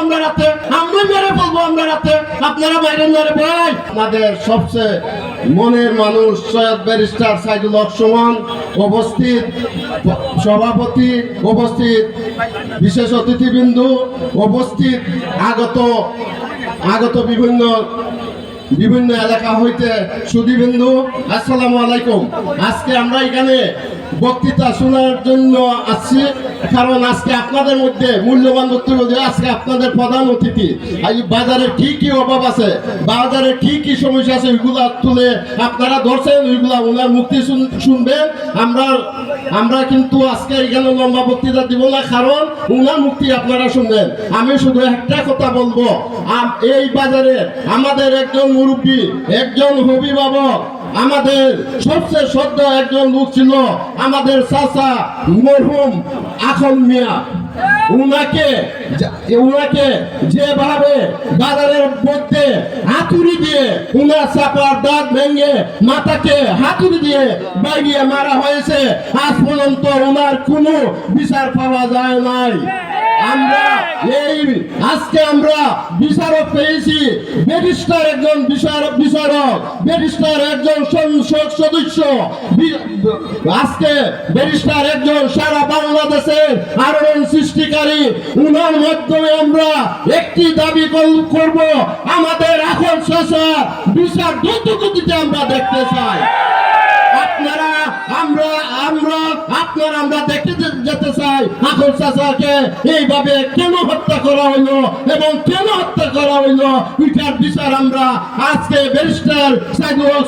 আমরা রাতে, আমরা মেরে ফেলবো আমরা রাতে, আপনারা বাইরে মেরে ভাই। আমাদের সবচেয়ে মনের মানুষ সৈয়দ ব্যারিস্টার সাইদুল হক সুমন উপস্থিত, সভাপতি উপস্থিত, বিশেষ অতিথিবৃন্দ উপস্থিত, আগত বিভিন্ন এলাকা হইতে সুধীবৃন্দু, আসসালামু আলাইকুম। আজকে আমরা এখানে বক্তৃতা শোনার জন্য আসছি, কারণ আজকে আপনাদের মধ্যে মূল্যবান বক্তব্য দিয়ে আজকে আপনাদের প্রধান অতিথি। বাজারে কি কি অভাব আছে, বাজারে কি কি সমস্যা আছে, ওইগুলা তুলে আপনারা ধরছেন, ওইগুলা ওনার মুক্তি শুনবেন। আমরা কিন্তু আজকে এখানে লম্বা বক্তৃতা দিব না, কারণ ওনার মুক্তি আপনারা শুনবেন। আমি শুধু একটা কথা বলবো, এই বাজারে আমাদের একজন মুরব্বী, একজন অভিভাবক, আমাদের সবচেয়ে শ্রদ্ধা একজন লোক ছিল আমাদের চাচা মরহুম আখল মিয়া। উনাকে যেভাবে বাজারের মধ্যে হাতুড়ি দিয়ে উনার চাপার দাঁত ভেঙে মাথাকে হাতুড়ি দিয়ে বাইরে মারা হয়েছে, আজ পর্যন্ত উনার কোনো বিচার পাওয়া যায় নাই। আজকে আমরা বিচারক পেয়েছি, ব্যারিস্টার একজন বিচারক, ব্যারিস্টার একজন সংসদ সদস্য, আজকে ব্যারিস্টার একজন সারা বাংলাদেশের আলোড়ন সৃষ্টিকারী। উনার মাধ্যমে আমরা একটি দাবি করব, আমাদের এখন চাচা বিচার দ্রুতগতিতে আমরা দেখতে চাই। আমরা দেখতে যেতে চাই আখল চাচাকে এইভাবে কেন হত্যা করা হইলো এবং কেন হত্যা করা হইলো, ওইটার বিচার আমরা আজকে ব্যারিস্টার সাইদুল হক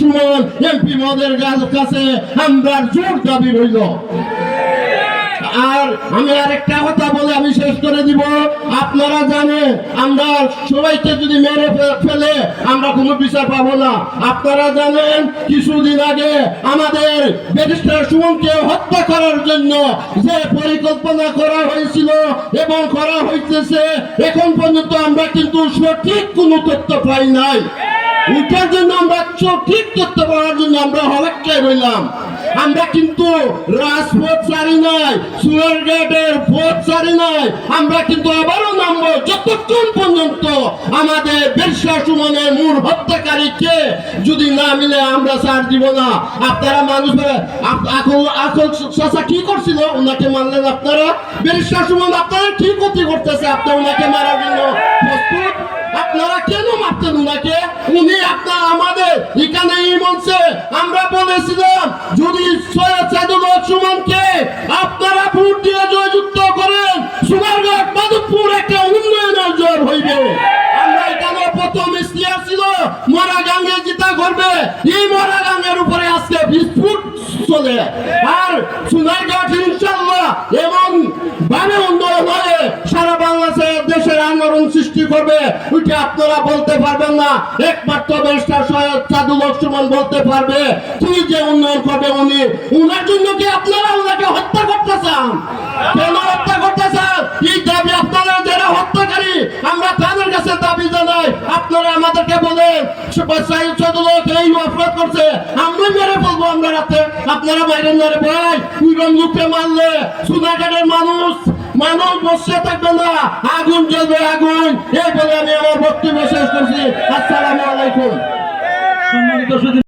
সুমন এমপি মহোদয়ের কাছে আমরা জোর দাবি রইল। আর আমি আরেকটা কথা বলে আমি শেষ করে দিব। আপনারা জানেন, আমরা সবাইকে যদি মেরে ফেলে আমরা কোনো বিচার পাবো না। আপনারা জানেন, কিছুদিন আগে আমাদের ব্যারিস্টার সুমনকে হত্যা করার জন্য যে পরিকল্পনা করা হয়েছিল এবং করা হইতেছে, এখন পর্যন্ত আমরা কিন্তু সঠিক কোনো তথ্য পাই নাই। এটার জন্য আমরা সঠিক তথ্য পাওয়ার জন্য আমরা অপেক্ষায় রইলাম। আমরা কিন্তু রাজপথ ছাড়ি নাই, সুয়ারঘাটের পথ ছাড়ি নাই, আমরা কিন্তু আবারও নামবো যতক্ষণ পর্যন্ত আমাদের ব্যারিস্টার সুমনের মূল হত্যাকারীকে যদি না মিলে আমরা ছাড় দিব না। আপনারা মানুষ আখল চাচা কি করছিল, ওনাকে মানলেন আপনারা? ব্যারিস্টার সুমন আপনারা কি ক্ষতি করতেছে? আপনি ওনাকে মারার জন্য প্রস্তুত? আপনারা কেন মারতেন উনাকে? উনি আপনার আমাদের এখানে মঞ্চে আমরা বলেছিলাম, যদি সৈয়দ সাইদুল হক সুমনকে আপনারা ভোট দিয়ে জয়যুক্ত করেন, সোনারগাঁ মাধবপুর একটা উন্নয়নের জোর হইবে। আমরা এখানে প্রথম ইশতিয়ার ছিল মরা গাঙ্গে জিতা করবে, এই মরা গাঙ্গের উপরে আজকে বিস্ফোট চলে। আর সোনারগাঁ ইনশাআল্লাহ এবং ভাবে উন্নয়ন হয়ে সারা বাংলাদেশের দেশের আন্দোলন সৃষ্টি করবে, ওইটা আপনারা বলতে পারবেন না। একমাত্র ব্যারিস্টার সৈয়দ সাইদুল হক সুমন বলতে পারবে কি যে উন্নয়ন করবে উনি। উনার জন্য কি আপনারা উনাকে হত্যা করতে চান? কেন হত্যা করতে চান? এই দাবি আপনারা যারা হত্যাকারী, আমরা তাদের কাছে দাবি জানাই। আপনারা আমাদেরকে বলেন সাইদুল হক এই অপরাধ করছে, আমরা মেরে ফেলবো আমরা রাতে, আপনারা বাইরে মেরে ভাই। পুরন লোককে মারলে সোনারঘাটের মানুষ বসে থাকবে না, আগুন জ্বলবে আগুন। এই বলে আমি আমার বক্তব্য শেষ করছি। আসসালামু আলাইকুম।